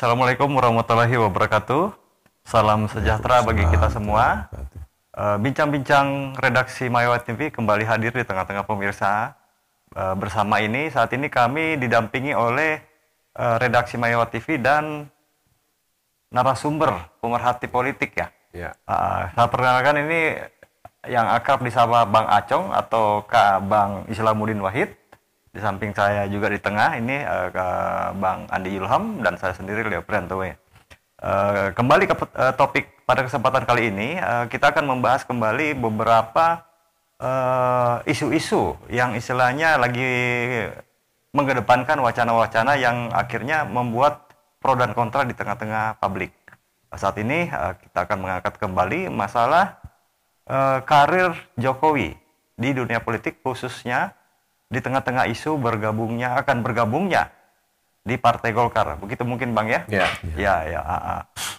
Assalamualaikum warahmatullahi wabarakatuh. Salam sejahtera bagi kita semua. Bincang-bincang redaksi Mayawa TV kembali hadir di tengah-tengah pemirsa. Bersama ini saat ini kami didampingi oleh redaksi Mayawa TV dan narasumber pemerhati politik ya. Ya. Saya perkenalkan ini yang akrab disapa Bang Acong atau Kak Bang Islamuddin Wahid. Di samping saya juga di tengah ini Bang Andi Ilham dan saya sendiri Leo Priantowe. Kembali ke topik pada kesempatan kali ini, kita akan membahas kembali beberapa isu-isu yang istilahnya lagi mengedepankan wacana-wacana yang akhirnya membuat pro dan kontra di tengah-tengah publik. Saat ini kita akan mengangkat kembali masalah karir Jokowi di dunia politik, khususnya di tengah-tengah isu akan bergabungnya di Partai Golkar. Begitu mungkin Bang ya? Ya.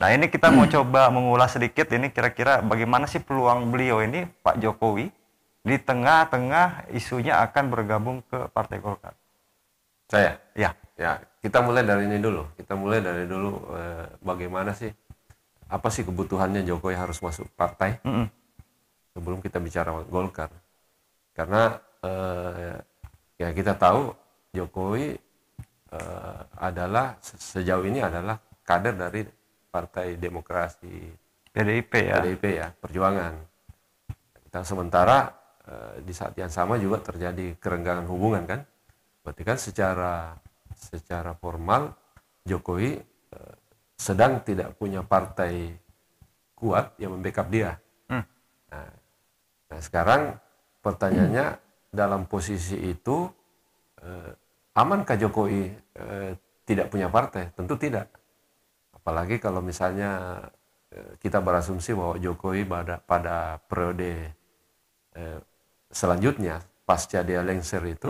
Nah ini kita mau coba mengulas sedikit ini kira-kira bagaimana sih peluang beliau ini, Pak Jokowi, di tengah-tengah isunya akan bergabung ke Partai Golkar. Saya? Ya. Ya, kita mulai dari ini dulu. Bagaimana sih, apa sih kebutuhannya Jokowi harus masuk partai? Sebelum kita bicara Golkar. Karena ya kita tahu Jokowi adalah sejauh ini adalah kader dari Partai Demokrasi PDIP ya, Perjuangan. Dan sementara di saat yang sama juga terjadi kerenggangan hubungan kan. Berarti kan secara formal Jokowi sedang tidak punya partai kuat yang membackup dia. Nah sekarang pertanyaannya dalam posisi itu amankah Jokowi tidak punya partai? Tentu tidak. Apalagi kalau misalnya kita berasumsi bahwa Jokowi pada periode selanjutnya pasca dia lengser itu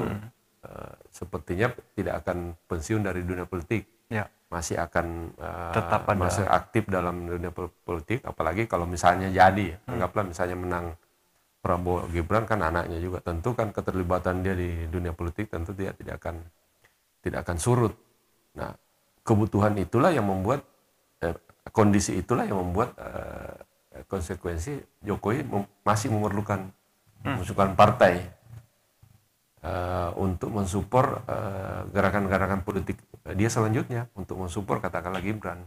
sepertinya tidak akan pensiun dari dunia politik. Ya. Masih akan tetap masih aktif dalam dunia politik. Apalagi kalau misalnya jadi, anggaplah misalnya menang Prabowo Gibran kan anaknya juga, tentu kan keterlibatan dia di dunia politik tentu dia tidak akan surut. Nah, kebutuhan itulah yang membuat kondisi itulah yang membuat konsekuensi Jokowi masih memerlukan partai untuk mensupport gerakan-gerakan politik dia selanjutnya, untuk mensupport katakanlah Gibran.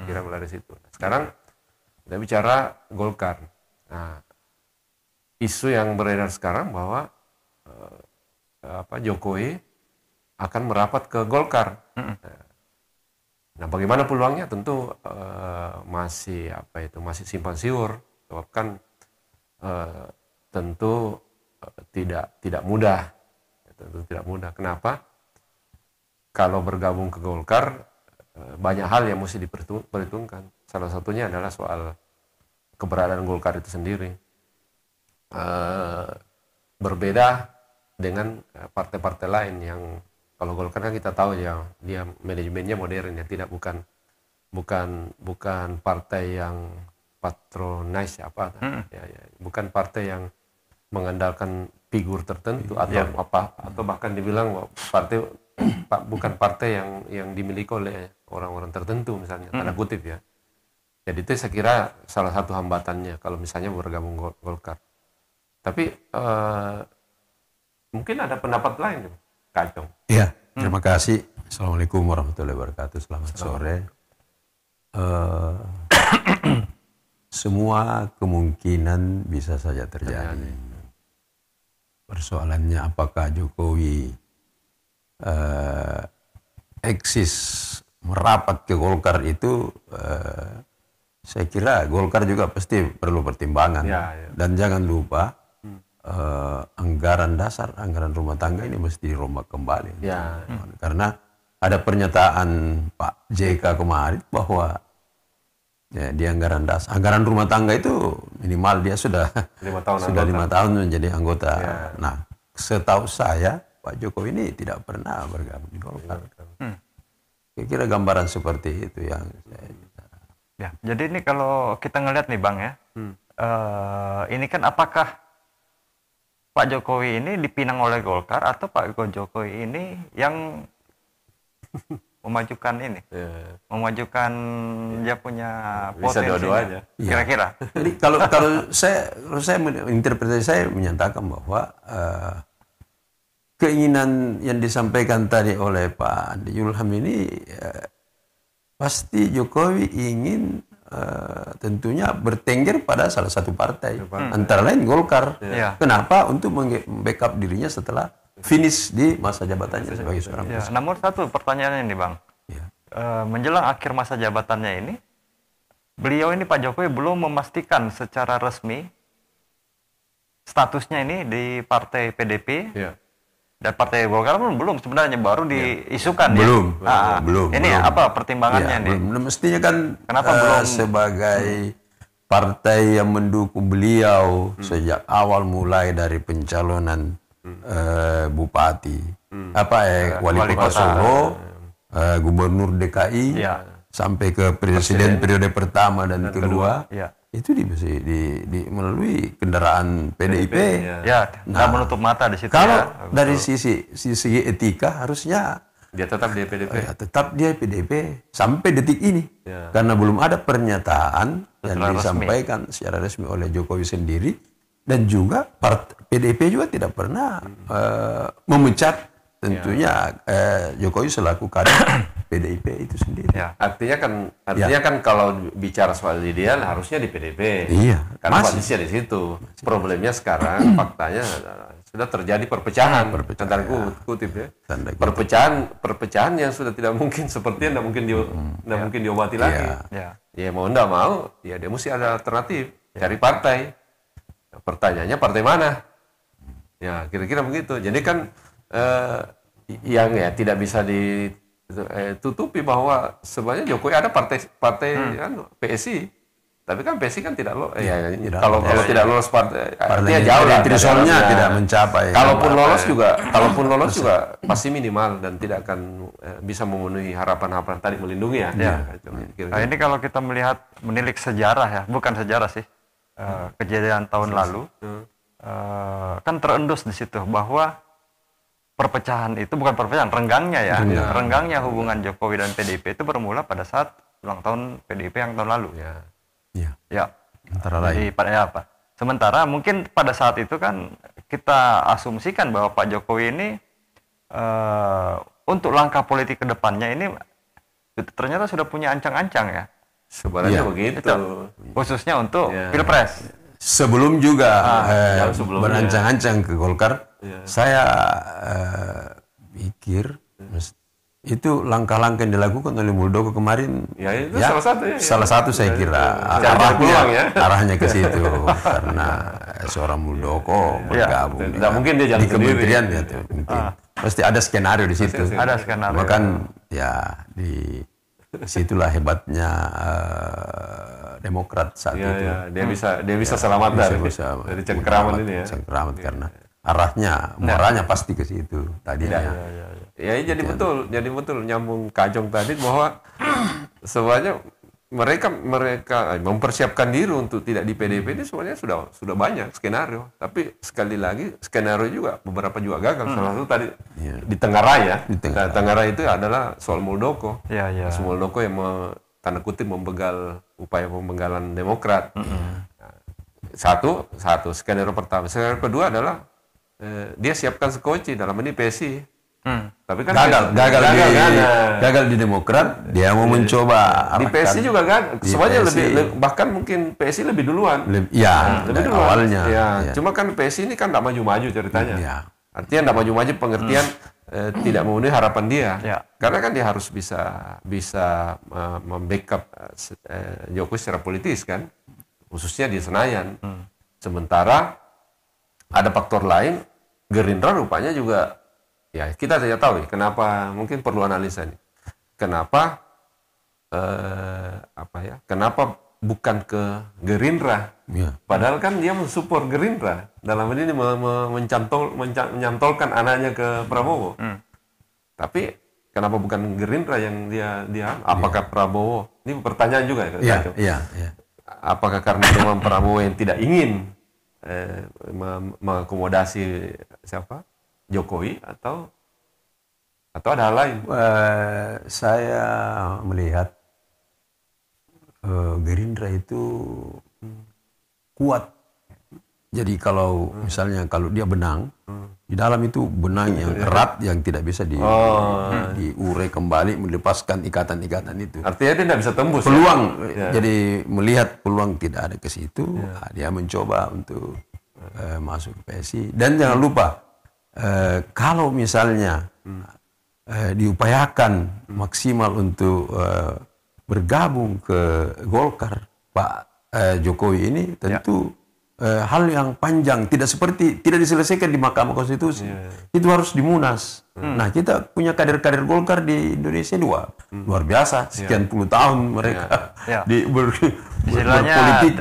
Kira mulai dari situ. Sekarang kita bicara Golkar. Nah, isu yang beredar sekarang bahwa Jokowi akan merapat ke Golkar. Nah, bagaimana peluangnya? Tentu masih simpang siur. Sebab kan tentu tidak mudah. Tentu tidak mudah. Kenapa? Kalau bergabung ke Golkar banyak hal yang mesti diperhitungkan. Salah satunya adalah soal keberadaan Golkar itu sendiri. Berbeda dengan partai-partai lain yang kalau Golkar kan kita tahu ya dia manajemennya modern ya, tidak bukan partai yang patronize bukan partai yang mengandalkan figur tertentu atau bahkan dibilang bukan partai yang dimiliki oleh orang-orang tertentu misalnya tanda kutip ya. Jadi itu saya kira salah satu hambatannya kalau misalnya bergabung Golkar. Tapi mungkin ada pendapat lain, Kak Acong. Iya, terima kasih. Assalamualaikum warahmatullahi wabarakatuh. Selamat sore. Semua kemungkinan bisa saja terjadi. Persoalannya apakah Jokowi eksis merapat ke Golkar itu, saya kira Golkar juga pasti perlu pertimbangan. Dan jangan lupa anggaran dasar, anggaran rumah tangga ini mesti dirombak kembali. Karena ada pernyataan Pak JK kemarin bahwa di anggaran dasar, anggaran rumah tangga itu minimal dia sudah 5 tahun menjadi anggota. Nah, setahu saya Pak Jokowi ini tidak pernah bergabung di Golkar. Kira-kira gambaran seperti itu yang saya bicara. Ya, jadi ini kalau kita ngelihat nih Bang ya, ini kan apakah Pak Jokowi ini dipinang oleh Golkar atau Pak Jokowi ini yang memajukan ini, memajukan dia punya bisa potensi. dua-duanya. Kira-kira. Jadi kalau saya interpretasi saya menyatakan bahwa keinginan yang disampaikan tadi oleh Pak Andi Julham ini pasti Jokowi ingin tentunya bertengger pada salah satu partai, antara lain Golkar. Kenapa? Untuk membackup dirinya setelah finish di masa jabatannya sebagai seorang presiden. Namun satu pertanyaannya nih Bang, menjelang akhir masa jabatannya ini, beliau ini Pak Jokowi belum memastikan secara resmi statusnya ini di partai PDP. Dan partai Golkar pun belum sebenarnya, baru diisukan belum. Ini belum. Apa pertimbangannya nih? Belum. Mestinya kan kenapa belum sebagai partai yang mendukung beliau sejak awal mulai dari pencalonan bupati, wali kota Solo, gubernur DKI, sampai ke presiden periode pertama dan kedua. Itu melalui kendaraan PDIP. Nggak menutup mata di situ. Kalau dari sisi etika harusnya dia tetap di PDIP. Tetap dia PDIP sampai detik ini. Karena belum ada pernyataan yang disampaikan secara resmi oleh Jokowi sendiri, dan juga PDIP juga tidak pernah memecat tentunya Jokowi selaku kader PDIP itu sendiri. Artinya kan kalau bicara soal ideal harusnya di PDIP. Karena posisinya di situ. Problemnya sekarang faktanya sudah terjadi perpecahan. Tanda kutip ya. Perpecahan yang sudah tidak mungkin sepertinya tidak mungkin diobati lagi. Ya mau enggak mau, ya dia mesti ada alternatif. Cari partai. Pertanyaannya partai mana? Ya kira-kira begitu. Jadi kan yang tidak bisa ditutupi bahwa sebenarnya Jokowi ada partai PSI, tapi kan PSI kan tidak lolos. Kalau tidak lolos partai artinya jauh lah. Thresholdnya tidak mencapai. Kalaupun lolos juga pasti minimal dan tidak akan bisa memenuhi harapan-harapan tadi melindungi ya. Nah, ini kalau kita menilik sejarah ya, bukan sejarah sih, kejadian tahun lalu, kan terendus di situ bahwa perpecahan itu bukan perpecahan, renggangnya hubungan Jokowi dan PDIP itu bermula pada saat ulang tahun PDIP yang tahun lalu. Antara lain. Sementara mungkin pada saat itu kan kita asumsikan bahwa Pak Jokowi ini untuk langkah politik ke depannya ini ternyata sudah punya ancang-ancang ya. Sebenarnya begitu. Khususnya untuk Pilpres. Sebelum juga berancang-ancang ke Golkar, saya pikir itu langkah-langkah yang dilakukan oleh Muldoko kemarin. Itu salah satu saya kira arahnya ke situ karena seorang Muldoko bergabung. Tidak mungkin dia jalan di kementerian mungkin pasti ada skenario di situ. Ada skenario. Bahkan di situlah hebatnya Demokrat saat itu. Dia bisa selamat dari cengkeraman ini ya. Cengkeraman karena arahnya, moralnya pasti ke situ tadinya. Jadi betul nyambung Kajong tadi bahwa sebenarnya mereka mempersiapkan diri untuk tidak di PDIP ini sebenarnya sudah banyak skenario. Tapi sekali lagi skenario juga beberapa juga gagal. Salah satu tadi di Tenggarai ya. Tenggarai itu adalah soal Muldoko. Soal Muldoko yang tanda kutip upaya pembegalan Demokrat. Satu skenario pertama. Skenario kedua adalah dia siapkan skoci dalam ini PSI. Tapi kan gagal di Demokrat, dia mau mencoba di PSI juga kan. Semuanya bahkan mungkin PSI lebih duluan. Lebih duluan. Awalnya. Cuma kan PSI ini kan tidak maju-maju ceritanya. Artinya tidak maju-maju pengertian tidak memenuhi harapan dia. Karena kan dia harus bisa membackup Jokowi secara politis kan, khususnya di Senayan. Sementara ada faktor lain, Gerindra rupanya juga kita tidak tahu kenapa, mungkin perlu analisa nih. Kenapa kenapa bukan ke Gerindra? Padahal kan dia mensupport Gerindra dalam ini menyantolkan anaknya ke Prabowo. Tapi kenapa bukan Gerindra yang dia apakah Prabowo? Ini pertanyaan juga ya. Apakah karena memang Prabowo yang tidak ingin mengakomodasi Jokowi atau Atau ada hal lain? Saya melihat Gerindra itu kuat. Jadi kalau misalnya kalau dia benang, di dalam itu benang yang erat yang tidak bisa diurai kembali, melepaskan ikatan-ikatan itu. Artinya tidak bisa tembus. Peluang, jadi melihat peluang tidak ada ke situ, dia mencoba untuk masuk ke PSI. Dan jangan lupa, kalau misalnya diupayakan maksimal untuk bergabung ke Golkar, Pak Jokowi ini tentu hal yang panjang, tidak diselesaikan di Mahkamah Konstitusi. Itu harus di Munas. Nah, kita punya kader-kader Golkar di Indonesia luar biasa. Sekian puluh tahun mereka berpolitik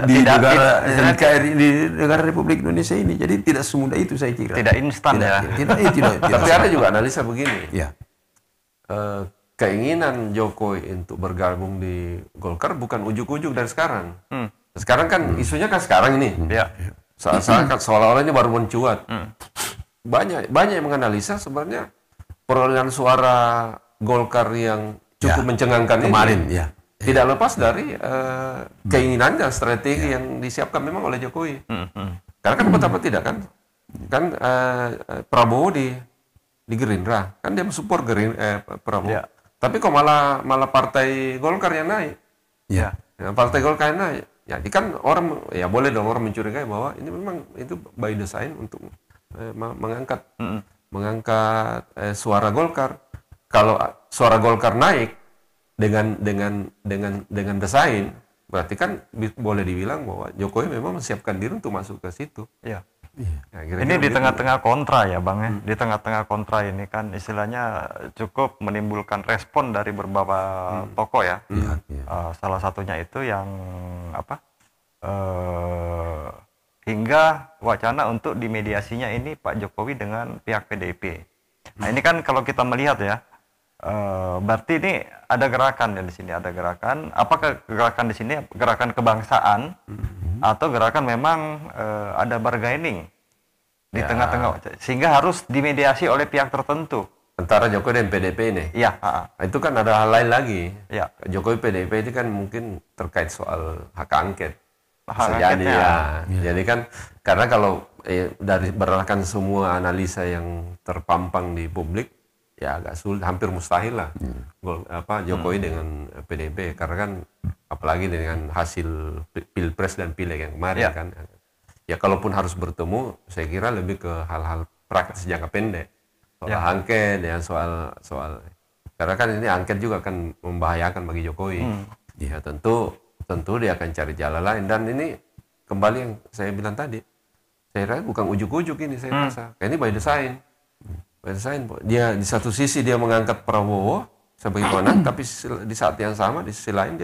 di negara Republik Indonesia ini. Jadi tidak semudah itu saya kira. Tidak instan ya. Tidak, tapi ada juga analisa begini. Ya. Keinginan Jokowi untuk bergabung di Golkar bukan ujuk-ujuk dari sekarang. Sekarang kan isunya kan sekarang ini. Seolah-olah ini baru mencuat. Banyak yang menganalisa sebenarnya perolehan suara Golkar yang cukup mencengangkan kemarin, ini tidak lepas dari keinginannya, strategi yang disiapkan memang oleh Jokowi. Karena kan betapa tidak kan Prabowo di Gerindra kan dia mensupport Prabowo. Tapi kok malah partai Golkar yang naik. Partai Golkar yang naik. Jadi kan orang boleh dong orang mencurigai bahwa ini memang itu by design untuk mengangkat suara Golkar. Kalau suara Golkar naik dengan desain, berarti kan boleh dibilang bahwa Jokowi memang menyiapkan diri untuk masuk ke situ. Ini di tengah-tengah kontra ya Bang ya. Di tengah-tengah kontra ini kan istilahnya cukup menimbulkan respon dari beberapa tokoh ya. Salah satunya itu yang hingga wacana untuk dimediasinya ini Pak Jokowi dengan pihak PDIP. Nah ini kan kalau kita melihat ya, berarti ini ada gerakan ya di sini, ada gerakan. Apakah gerakan di sini gerakan kebangsaan atau gerakan memang ada bargaining di tengah-tengah sehingga harus dimediasi oleh pihak tertentu antara Jokowi dan PDIP ini? Itu kan ada hal lain lagi. Jokowi PDIP itu kan mungkin terkait soal hak angket. Jadi kan karena kalau dari berdasarkan semua analisa yang terpampang di publik ya agak sulit, hampir mustahil lah Jokowi dengan PDIP karena kan apalagi dengan hasil Pilpres dan Pileg yang kemarin kan. Ya kalaupun harus bertemu saya kira lebih ke hal-hal praktis jangka pendek. Soal angket ya soal karena kan ini angket juga akan membahayakan bagi Jokowi. Ya tentu dia akan cari jalan lain dan ini kembali yang saya bilang tadi. Saya rasa bukan ujuk-ujuk ini saya rasa. Kayak ini by design. Dia di satu sisi dia mengangkat Prabowo sebagai pemenang, tapi di saat yang sama di sisi lain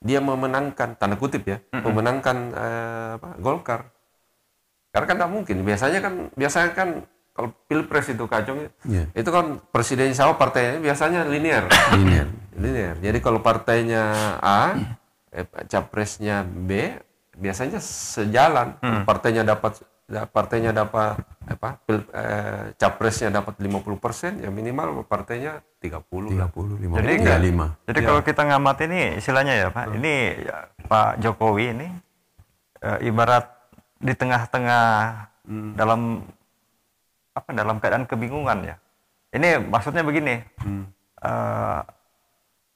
dia memenangkan tanda kutip ya, memenangkan Golkar. Karena kan tidak mungkin. Biasanya kan kalau Pilpres itu kacau itu kan presiden sama partainya biasanya linear. Jadi kalau partainya A, capresnya B, biasanya sejalan. Partainya dapat capresnya dapat 50%, ya minimal partainya 30 Jadi kalau kita ngamati ini istilahnya ya Pak, ini Pak Jokowi ini ibarat di tengah-tengah dalam keadaan kebingungan ya. Ini maksudnya begini,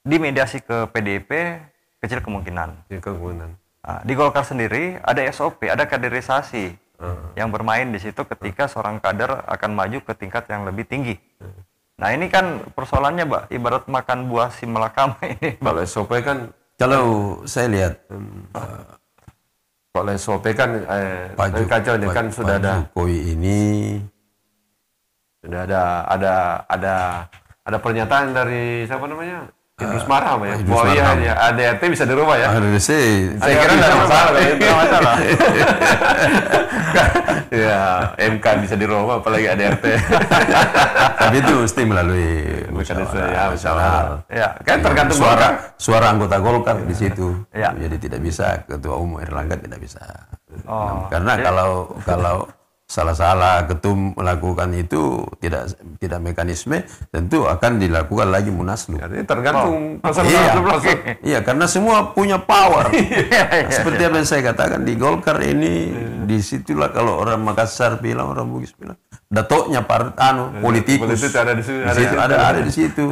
dimediasi ke PDIP kecil kemungkinan. Di Golkar sendiri ada SOP, ada kaderisasi yang bermain di situ ketika seorang kader akan maju ke tingkat yang lebih tinggi. Nah ini kan persoalannya Mbak, ibarat makan buah si malakama ini. Kalau SOP kan, kalau saya lihat, kalau SOP kan kacau ini kan sudah ada. Jokowi ini sudah ada pernyataan dari siapa namanya? Idrus Marham ya. Oh iya, ADRT bisa dirubah ya. Saya kira tidak masalah. Ya, MK bisa dirubah apalagi ADRT. Tapi itu mesti melalui musyawarah. Ya, kan tergantung suara anggota Golkar di situ. Jadi tidak bisa Ketua Umum Erlangga tidak bisa. Karena kalau salah-salah ketum melakukan itu tidak mekanisme, tentu akan dilakukan lagi munaslup. Artinya tergantung peserta. Iya, karena semua punya power. Seperti apa yang saya katakan di Golkar ini, disitulah kalau orang Makassar bilang, orang Bugis bilang, datoknya politikus. Politik ada di situ. Ada di situ.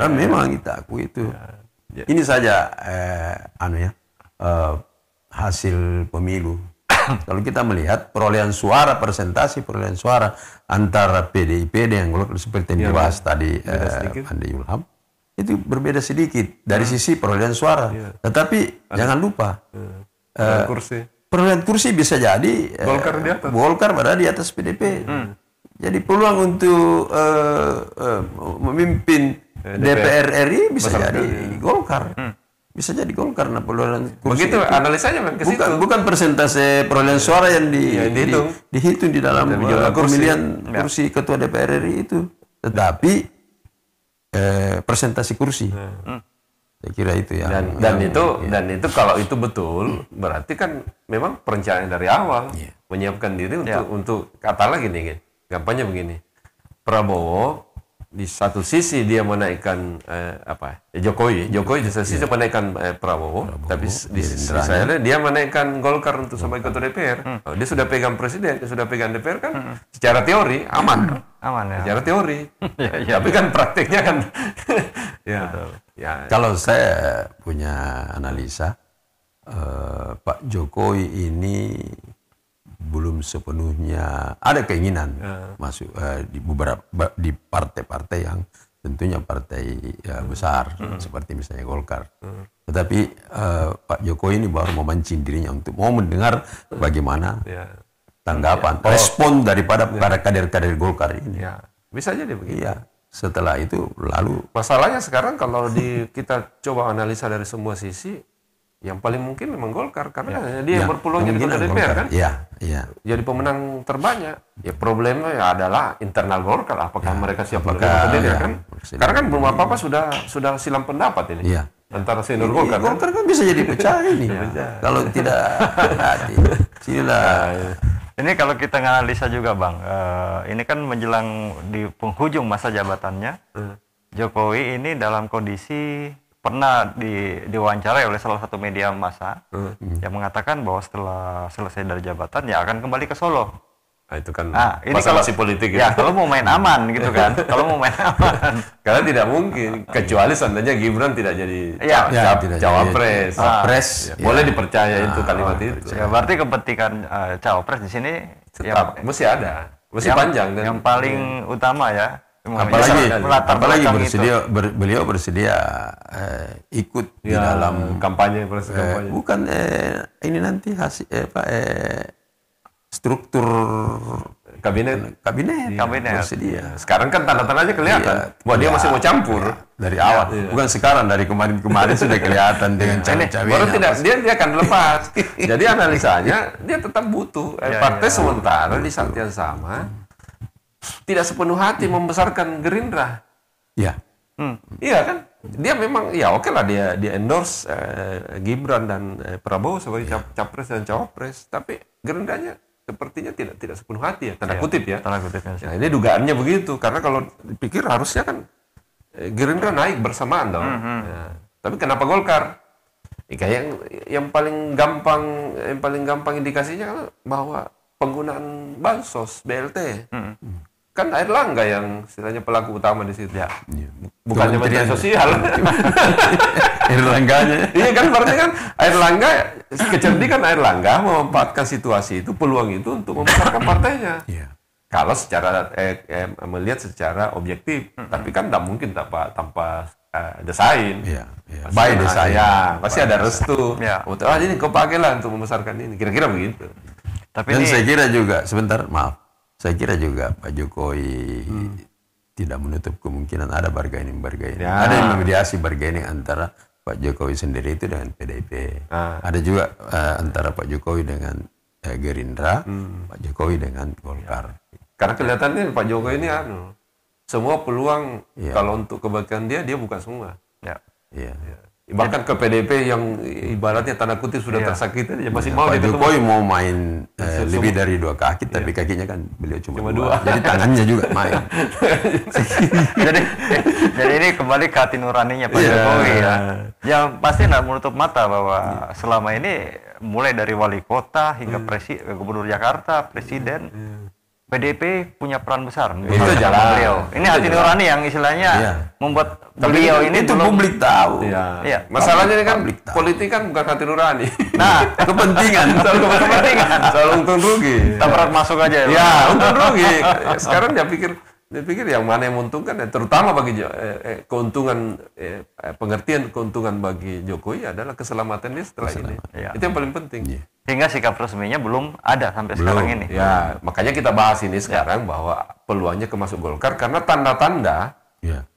Dan memang kita akui itu. Ini saja hasil pemilu. Kalau kita melihat perolehan suara, persentase perolehan suara antara PDIP dengan Golkar seperti yang dibahas tadi Andi Ilham, itu berbeda sedikit dari sisi perolehan suara. Tetapi jangan lupa perolehan kursi bisa jadi Golkar berada di atas PDIP. Jadi peluang untuk memimpin DPR RI bisa jadi Golkar. Bisa jadi Golkar karena perolehan kursi. Begitu analisanya ke situ. Bukan persentase perolehan suara yang dihitung di dalam pemilihan kursi ketua DPR RI itu, tetapi persentase kursi. Saya kira itu ya. Dan itu kalau itu betul, berarti kan memang perencanaan dari awal menyiapkan diri untuk katalah gini, gampangnya begini. Prabowo di satu sisi dia menaikkan Jokowi di satu sisi menaikkan Prabowo, tapi di sisi saya dia menaikkan Golkar untuk sebagai ketua DPR. Dia sudah pegang presiden, dia sudah pegang DPR kan, secara teori aman ya. Secara teori, tapi kan prakteknya kan, Kalau saya punya analisa, Pak Jokowi ini belum sepenuhnya ada keinginan masuk di beberapa di partai-partai yang tentunya partai besar seperti misalnya Golkar. Tetapi Pak Jokowi ini baru memancing dirinya untuk mau mendengar bagaimana tanggapan, respon daripada para kader-kader Golkar ini. Bisa jadi begitu. Iya. Setelah itu lalu masalahnya sekarang kalau kita coba analisa dari semua sisi, yang paling mungkin memang Golkar karena dia yang berpeluang jadi ketua DPR kan. Jadi pemenang terbanyak. Ya problemnya adalah internal Golkar, apakah mereka siap menerima kan? Karena kan belum apa-apa sudah silang pendapat ini. Antara senior Golkar. Golkar kan bisa jadi pecah ini. Kalau tidak hati. Sinilah. Ini kalau kita analisa juga Bang, ini kan menjelang di penghujung masa jabatannya, Jokowi ini dalam kondisi pernah diwawancarai oleh salah satu media massa yang mengatakan bahwa setelah selesai dari jabatan ya akan kembali ke Solo. Itu kan ini kalau politik ya kalau mau main aman gitu kan. Kalau mau main aman. Karena tidak mungkin kecuali seandainya Gibran tidak jadi cawapres. Boleh dipercaya itu kalimat itu. Ya, berarti kepentingan cawapres di sini tetap mesti ada. Mesti panjang yang paling utama ya. Apalagi beliau bersedia ikut di dalam kampanye. Bukan ini nanti hasil struktur kabinet bersedia. Sekarang kan tanda-tandanya kelihatan bahwa dia masih mau campur dari awal. Bukan sekarang, dari kemarin sudah kelihatan dengan cawe-cawe. Baru dia akan lepas. Jadi analisanya dia tetap butuh partai sementara di saat yang sama tidak sepenuh hati membesarkan Gerindra. Iya kan? Dia memang oke lah dia endorse Gibran dan Prabowo sebagai capres dan cawapres, tapi Gerindranya sepertinya tidak sepenuh hati tanda kutip ya. Nah, ini dugaannya begitu karena kalau dipikir harusnya kan Gerindra naik bersamaan dong. Tapi kenapa Golkar? Yang paling gampang indikasinya kan bahwa penggunaan bansos BLT. Kan Airlangga yang istilahnya pelaku utama di situ. Bukannya Menteri Sosial. Airlangganya. Iya kan, berarti kan Airlangga, kecerdikan Airlangga memanfaatkan situasi itu, peluang itu untuk membesarkan partainya. Kalau secara melihat secara objektif, tapi kan tidak mungkin tanpa desain. By desain. Pasti ada restu. Ini kau pakailah untuk membesarkan ini. Kira-kira begitu. Dan saya kira juga, saya kira juga Pak Jokowi tidak menutup kemungkinan ada bargaining. Ada yang memediasi bargaining antara Pak Jokowi sendiri itu dengan PDIP. Ada juga antara Pak Jokowi dengan Gerindra, Pak Jokowi dengan Golkar. Karena kelihatannya Pak Jokowi ini semua peluang kalau untuk kebaikan dia bukan semua. Bahkan ke PDP yang ibaratnya tanda kutip sudah tersakiti, ya masih mau Pak Jokowi mau main lebih dari 2 kaki, tapi kakinya kan beliau cuma 2. Jadi tangannya juga main. jadi ini kembali ke hati nuraninya Pak Jokowi ya. Yang pasti tidak menutup mata bahwa selama ini mulai dari wali kota hingga gubernur Jakarta, presiden, PDP punya peran besar. Itu jalan beliau. Ini hati nurani yang istilahnya membuat beliau ini itu publik tahu. Iya. Masalahnya ini kan politik kan bukan hati nurani. Nah, kepentingan. Soal untung rugi. Tabrak masuk aja. Ya, untung rugi. Sekarang dia pikir yang mana yang menguntungkan, terutama bagi keuntungan pengertian keuntungan bagi Jokowi adalah keselamatan dia setelah ini. Itu yang paling penting. Hingga sikap resminya belum ada sampai sekarang ini. Ya, makanya kita bahas ini sekarang bahwa peluangnya masuk Golkar karena tanda-tanda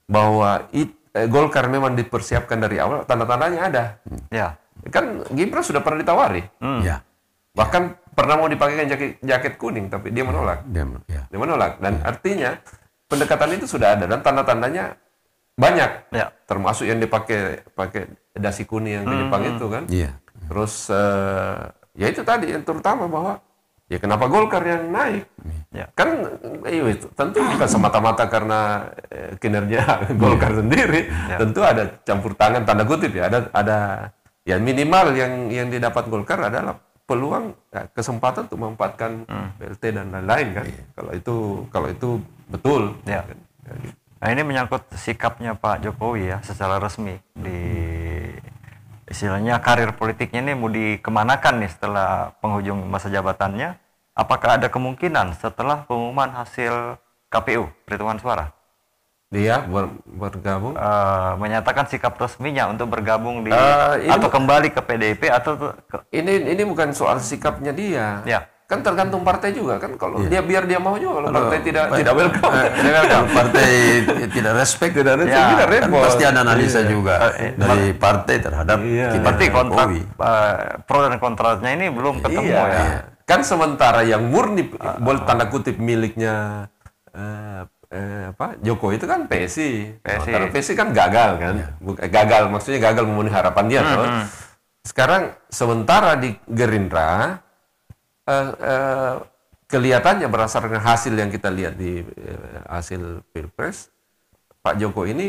bahwa Golkar memang dipersiapkan dari awal, tanda-tandanya ada. Kan Gibran sudah pernah ditawari. Bahkan pernah mau dipakaikan jaket kuning, tapi dia menolak. Dia menolak. Dan artinya pendekatan itu sudah ada dan tanda-tandanya banyak. Termasuk yang pakai dasi kuning yang di Jepang itu kan. Terus ya itu tadi yang terutama bahwa ya kenapa Golkar yang naik? Kan itu tentu bukan semata-mata karena kinerja Golkar sendiri. Tentu ada campur tangan tanda kutip ya. Ada ya minimal yang didapat Golkar adalah peluang kesempatan untuk memanfaatkan BLT dan lain-lain kan. Kalau itu betul. Nah, ini menyangkut sikapnya Pak Jokowi ya secara resmi di istilahnya karir politiknya ini mau dikemanakan nih setelah penghujung masa jabatannya. Apakah ada kemungkinan setelah pengumuman hasil KPU perhitungan suara dia bergabung menyatakan sikap resminya untuk bergabung di atau kembali ke PDIP atau ini bukan soal sikapnya dia. Kan tergantung partai juga kan, kalau dia biar dia mau juga, kalau partai tidak welcome. Partai tidak respect, tidak repot. Kan pasti ada analisa juga dari partai terhadap seperti kontrak pro dan kontranya ini belum ketemu Kan sementara yang murni tanda kutip miliknya Jokowi itu kan PSI. Karena PSI kan gagal kan. Gagal maksudnya gagal memenuhi harapan dia toh. Sekarang sementara di Gerindra kelihatannya berdasarkan hasil yang kita lihat di hasil Pilpres, Pak Jokowi ini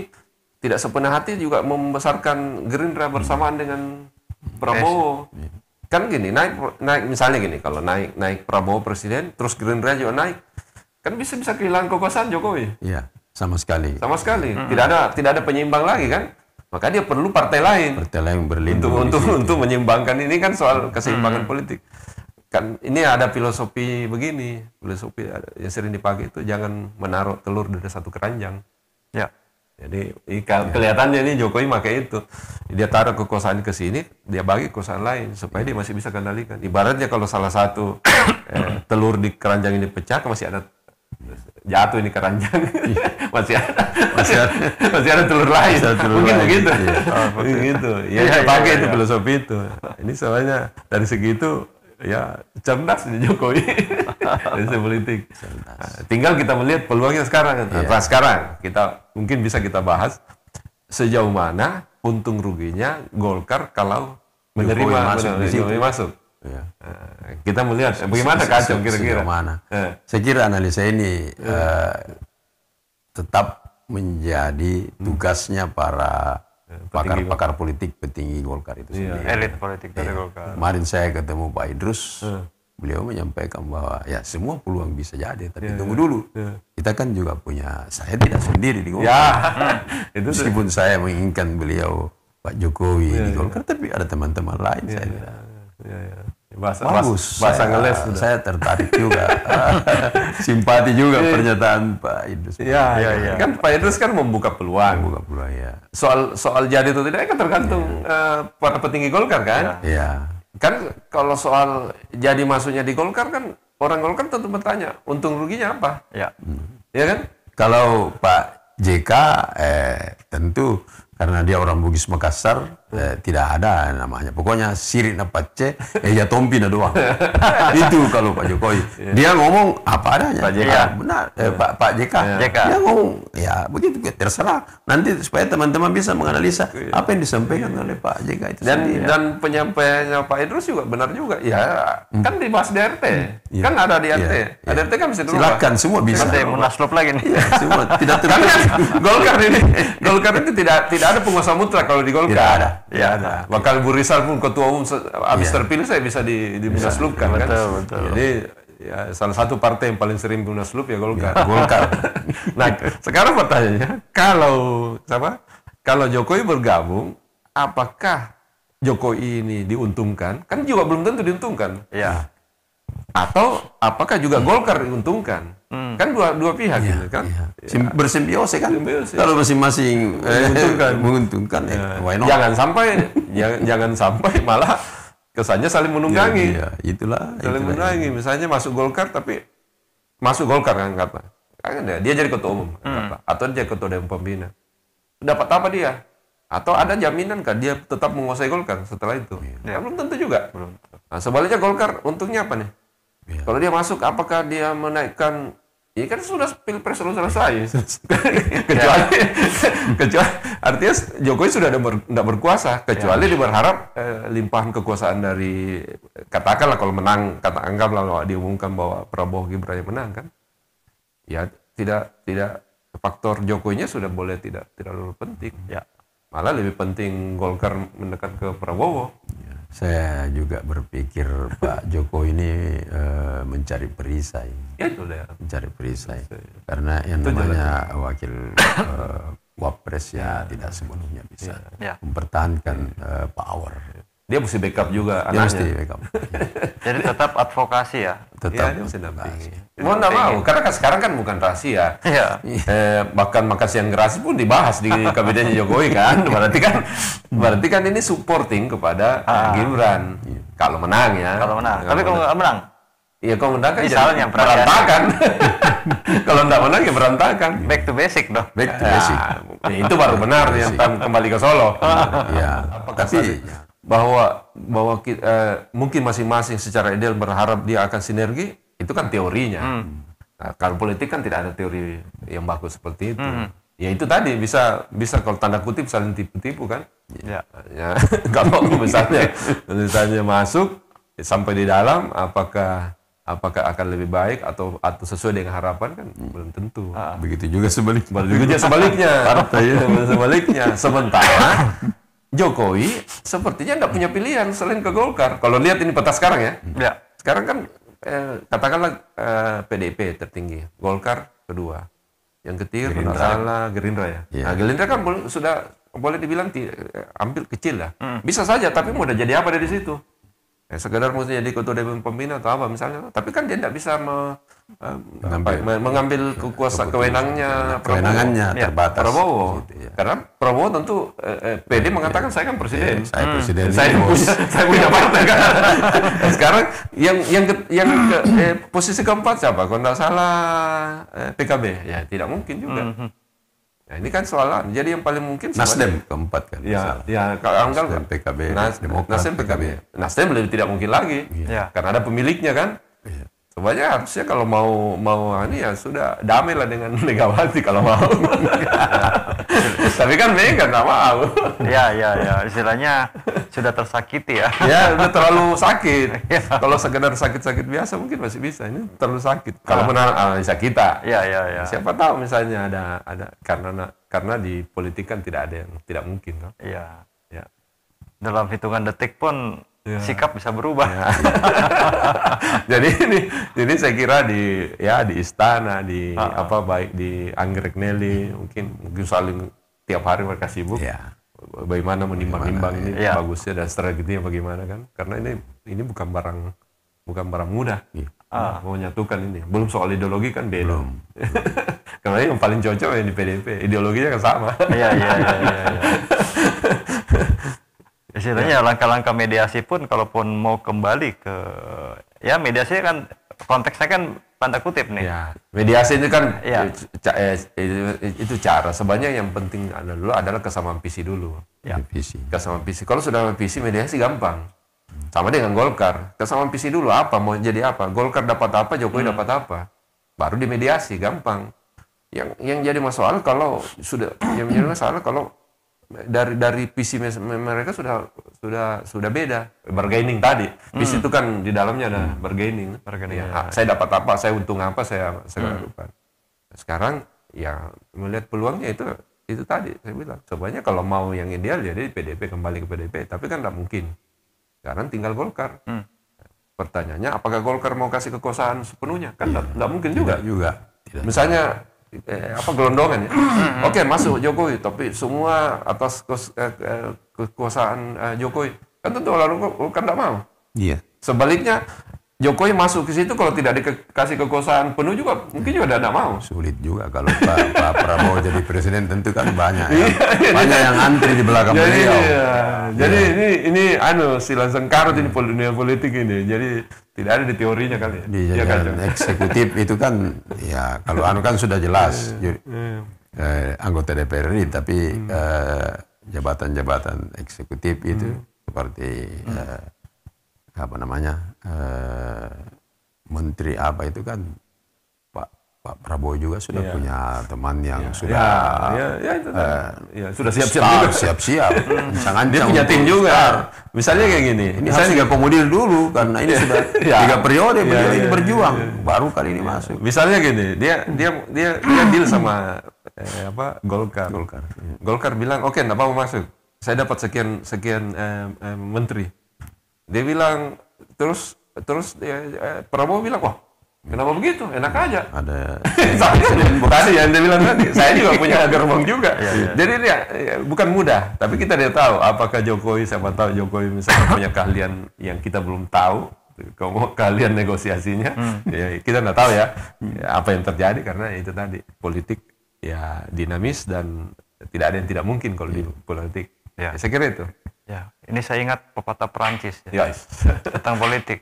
tidak sepenuh hati juga membesarkan Gerindra bersamaan dengan Prabowo. Kan gini, naik misalnya gini, kalau naik Prabowo presiden, terus Gerindra juga naik, kan bisa kehilangan kekuasaan Jokowi. Iya, sama sekali. Tidak ada penyeimbang lagi kan. Maka dia perlu partai lain berlindung untuk menyeimbangkan ini kan soal keseimbangan politik. Kan ini ada filosofi begini, filosofi yang sering dipakai itu jangan menaruh telur dari satu keranjang. Jadi kelihatannya ini Jokowi pakai itu. Dia taruh kekuasaan ke sini, dia bagi kekuasaan lain supaya dia masih bisa kendalikan. Ibaratnya kalau salah satu telur di keranjang ini pecah, masih ada jatuh ini keranjang. masih ada telur lain. Mungkin begitu. Begitu. Ya pakai itu filosofi itu. Ini soalnya dari segi itu ya cerdas nih Jokowi dari politik. Tinggal kita melihat peluangnya sekarang. Nah, sekarang mungkin bisa kita bahas sejauh mana untung ruginya Golkar kalau menerima Jokowi masuk. Kita melihat bagaimana kacau kira-kira. Saya kira analisa ini tetap menjadi tugasnya para pakar politik petinggi Golkar itu sendiri. Elit politik dari Golkar. Kemarin saya ketemu Pak Idrus, beliau menyampaikan bahwa ya semua peluang bisa jadi, tapi tunggu dulu. Kita kan juga saya tidak sendiri di Golkar. Meskipun saya menginginkan beliau Pak Jokowi di Golkar, tapi ada teman-teman lain saya kira. Bagus. Bahasa ngeles. Saya tertarik juga. Simpati juga pernyataan Pak Idrus. Kan Pak Idrus kan membuka peluang. Soal jadi atau tidak kan tergantung para petinggi Golkar kan. Kan kalau soal jadi masuknya di Golkar kan orang Golkar tentu bertanya untung ruginya apa. Ya kan? Kalau Pak JK tentu karena dia orang Bugis Makassar, tidak ada namanya. Pokoknya sirik na pace, ya tompi na doang. Itu kalau Pak Jokowi. Dia ngomong apa adanya. Pak JK. Benar, Pak JK. Dia ngomong, ya begitu, terserah. Nanti supaya teman-teman bisa menganalisa apa yang disampaikan oleh Pak JK itu sendiri. Dan penyampaiannya Pak Idrus juga benar juga. Ya, kan dibahas di RT. Kan ada di RT. Ada RT kan bisa dulu. Silakan, semua bisa. Nanti munaslup lagi nih. Semua tidak Kan Golkar ini tidak ada penguasa mutlak kalau di Golkar. Tidak ada. Ya ada. Bahkan Bu Rizal pun ketua umum habis terpilih saya bisa dimunaslupkan kan. Betul. Jadi ya salah satu partai yang paling sering munaslup ya Golkar. Nah, sekarang pertanyaannya, kalau Jokowi bergabung, apakah Jokowi ini diuntungkan? Kan juga belum tentu diuntungkan. Iya. Atau apakah juga Golkar diuntungkan? Kan dua pihak gitu kan. Bersimbiosis kan. Kalau masing-masing menguntungkan, why not? Jangan sampai malah kesannya saling menunggangi. Itulah. Menunggangi. Misalnya masuk Golkar tapi masuk Golkar kan kata. Dia jadi ketua umum atau dia ketua dewan pembina. Dapat apa dia? Atau ada jaminan kan dia tetap menguasai Golkar setelah itu? Ya, belum tentu juga. Nah, sebaliknya Golkar untungnya apa nih? Kalau dia masuk, apakah dia menaikkan? Ini kan sudah pilpres selesai. kecuali artinya Jokowi sudah tidak berkuasa. Kecuali dia berharap limpahan kekuasaan dari, katakanlah kalau menang, anggaplah diumumkan bahwa Prabowo Gibran yang menang kan? Ya tidak faktor Jokowinya sudah boleh tidak terlalu penting. Ya. Malah lebih penting Golkar mendekat ke Prabowo. Saya juga berpikir Pak Jokowi ini mencari perisai. Ya itu dia. Mencari perisai. Karena yang namanya wakil wapres tidak sepenuhnya bisa mempertahankan power. Dia mesti backup juga Dia anaknya. mesti backup. Jadi tetap advokasi ya. Tetap. Dia mesti dampingi. Mau nggak mau, karena sekarang kan bukan rahasia. Iya. Bahkan makan siang gratis pun dibahas di kabinetnya Jokowi kan. Berarti kan ini supporting kepada Gibran. Kalau menang ya. Kalau menang. Tapi kalau nggak menang? Iya, kalau menang kan Misalnya, berantakan. Kalau nggak menang ya berantakan. Back to basic dong. Back to basic. Itu baru benar yang kembali ke Solo. Ya. Tapi bahwa mungkin masing-masing secara ideal berharap dia akan sinergi, itu kan teorinya. Nah, kalau politik kan tidak ada teori yang bagus seperti itu. Ya itu tadi bisa kalau tanda kutip saling tipu-tipu kan. Ya, kalau misalnya masuk sampai di dalam, apakah akan lebih baik atau sesuai dengan harapan kan belum tentu. begitu juga sebaliknya. Sebaliknya. Sementara Jokowi sepertinya nggak punya pilihan selain ke Golkar. Kalau lihat ini peta sekarang ya. Sekarang kan katakanlah PDIP tertinggi, Golkar kedua, yang ketiga kalau salah Gerindra ya. Nah, Gerindra kan sudah boleh dibilang hampir kecil lah. Bisa saja, tapi mau jadi apa dari situ? Sekedar mesti jadi ketua dewan pembina atau apa misalnya. Tapi kan dia tidak bisa mengambil kewenangannya terbatas. Prabowo. Karena Prabowo tentu PD mengatakan saya kan presiden. Saya presiden. Saya punya partai kan. Sekarang yang posisi keempat siapa? Kalau tidak salah PKB. Ya tidak mungkin juga. Nah, ini kan soalan. Jadi yang paling mungkin Nasdem keempat kan. Kalau Nasdem PKB, Nasdem PKB. Nasdem lebih tidak mungkin lagi. Karena ada pemiliknya kan. Sebenarnya harusnya kalau mau ini ya sudah damai lah dengan Megawati kalau mau. Tapi kan Mega nggak mau. Ya, istilahnya sudah tersakiti ya. Ya, udah terlalu sakit. Kalau sekedar sakit-sakit biasa mungkin masih bisa. Ini terlalu sakit. Kalau menang analisa kita. Ya. Siapa tahu misalnya ada karena di politik kan tidak ada yang tidak mungkin kan. Iya. Dalam hitungan detik pun sikap bisa berubah. Jadi saya kira di istana, baik di Anggrek Neli mungkin saling tiap hari mereka sibuk. Bagaimana menimbang-nimbang ini bagusnya dan strateginya bagaimana kan? Karena ini bukan barang mudah. Mau menyatukan ini. Belum soal ideologi kan beda. Karena yang paling cocok yang di PDIP, ideologinya kan sama. Iya. Istilahnya langkah-langkah mediasi pun kalaupun mau kembali ke mediasi kan konteksnya kan tanda kutip nih. Ya, mediasi itu kan itu cara. Sebenarnya yang penting adalah kesamaan visi dulu. Ya. Kesamaan visi. Kalau sudah visi, mediasi gampang. Sama dengan Golkar. Kesamaan visi dulu, apa mau jadi apa? Golkar dapat apa, Jokowi dapat apa? Baru dimediasi, gampang. Yang jadi masalah kalau dari visi mereka sudah beda. Bargaining tadi. Visi itu kan di dalamnya ada bargaining. Ya, saya dapat apa, saya untung apa, saya lakukan. Sekarang ya melihat peluangnya itu tadi saya bilang. Sebenarnya kalau mau yang ideal jadi PDIP, kembali ke PDIP, tapi kan tidak mungkin. Sekarang tinggal Golkar. Pertanyaannya, apakah Golkar mau kasih kekuasaan sepenuhnya? Kan tidak mungkin juga. Tidak. Misalnya gelondongan ya. Oke, masuk Jokowi, tapi semua atas kekuasaan Jokowi. Kan tentu lalu kan tidak mau. Iya. Sebaliknya Jokowi masuk ke situ kalau tidak dikasih kekuasaan penuh juga mungkin juga tidak mau. Sulit juga kalau Pak Prabowo jadi presiden, tentu kan banyak yang antri di belakang beliau. Jadi ini silang sengkarut ini dunia politik ini. Jadi tidak ada di teorinya kali ya. Di jajaran eksekutif itu kan ya kalau kan sudah jelas anggota DPR RI, tapi jabatan-jabatan eksekutif itu seperti apa namanya menteri apa itu kan Pak Prabowo juga sudah punya teman yang sudah sudah siap-siap sangat dia punya tim juga. Misalnya kayak gini, ini harus diakomodir dulu karena ini sudah 3 periode beliau ini berjuang, baru kali ini masuk. Misalnya gini, dia deal sama Golkar. Golkar bilang oke, enggak mau masuk, saya dapat sekian menteri. Dia bilang terus Prabowo bilang, wah kenapa begitu? Enak aja. Ada tadi yang dia bilang tadi, saya juga punya gerbong juga. Jadi dia bukan mudah, tapi kita tidak tahu apakah siapa tahu Jokowi misalnya punya keahlian yang kita belum tahu, keahlian negosiasinya. Ya, kita tidak tahu ya apa yang terjadi karena itu tadi politik ya dinamis dan tidak ada yang tidak mungkin kalau di politik. Ya, saya kira itu. Ya, ini saya ingat pepatah Perancis tentang politik.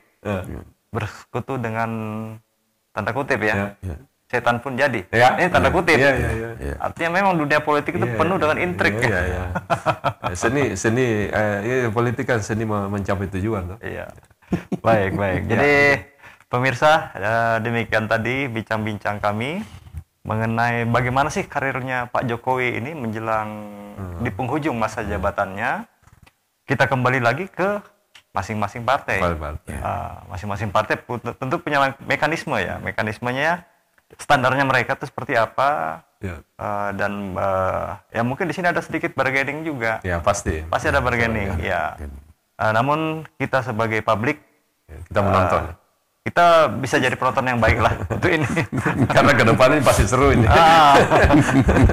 Bersekutu dengan tanda kutip ya. Setan pun jadi. Ini tanda kutip. Artinya memang dunia politik itu penuh dengan intrik. Seni politik kan seni mencapai tujuan. Iya. Baik. Jadi pemirsa, demikian tadi bincang-bincang kami mengenai bagaimana sih karirnya Pak Jokowi ini menjelang di penghujung masa jabatannya. Kita kembali lagi ke masing-masing partai. Masing-masing partai tentu punya mekanisme ya. Mekanismenya, standarnya mereka itu seperti apa. Dan ya mungkin di sini ada sedikit bargaining juga. Ya pasti. Pasti ada bargaining. Ya. Namun kita sebagai publik, kita menonton. Kita bisa jadi penonton yang baik lah untuk ini. Karena ke depan ini pasti seru ini.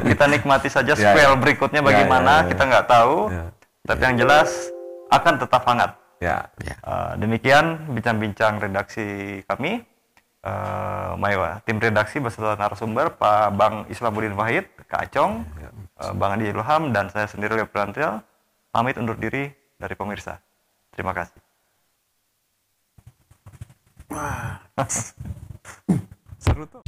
Kita nikmati saja spell berikutnya bagaimana, kita nggak tahu. Tapi yang jelas akan tetap hangat. Demikian bincang-bincang redaksi kami. Tim redaksi beserta narasumber Pak Bang Islamuddin Wahid, Kak Acong, Bang Andi Ilham, dan saya sendiri Leo Prantil. Pamit undur diri dari pemirsa. Terima kasih. Seru tuh.